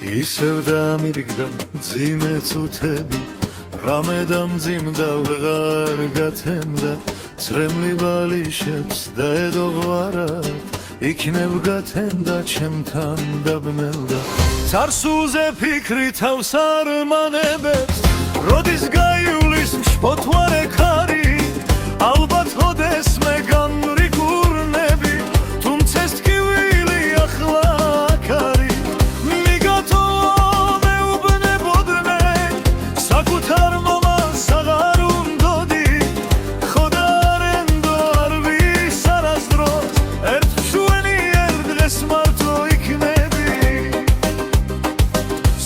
ისევ დამირგდა მძიმე წუთები რამე დამძიმდა ვეღარ გათენდა წრემლი ბალიშებს და ედოღვარად იქნებ გათენდა ჩემთან დაბნელდა ცარსულზე ფიქრი თავს არ მანებებს როდის გაივლის მშფოთვარე ქარი ალბათ ოდესმე განვრიგურნები თუმცა ეს ტკივილი ახლა აქ არის მიგათო მეუბნებოდნე საკუთარ მომას აღარ უნდოდი ხოდა არენდო არ ვის არასდროს ერთ მშვენიერ დღეს მარტო იქნები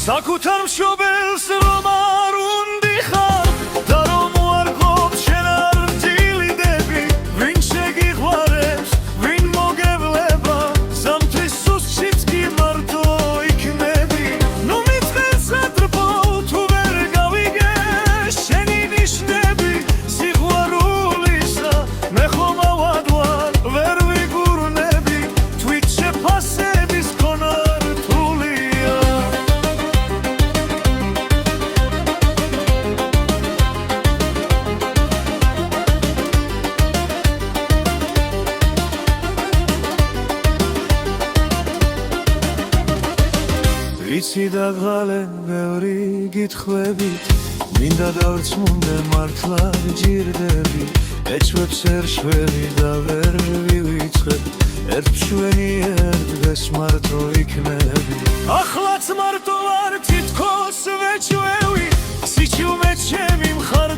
საკუთარ მშობელს რომ არ უნდიხარ და რომ უარყოფ შენ არ ვძილიდები ვინ შეგიყვარებს ვინ მოგევლება ზამთრის სუსტშიც კი მარტო იქნები ნუ მიწეს ადრბო თუ ვერ გავიგე შენი ნიშნები სიყვარულისა მე ხომ ავადვარ ვერ ვიგურნები თვით შეფასების ქონა რთულია იცი და ღალე ბევრი გითხვებით მინდა დავრწმუნდე მართლა გჯირდები ეჭვებს ვერ შველი და ვერ ვივიწყებ ერთ მშვენიერ დღეს მარტო იქნები ახლაც მარტო არ თითქოს ვეჭვევი სიჩუმე ჩემი მხარ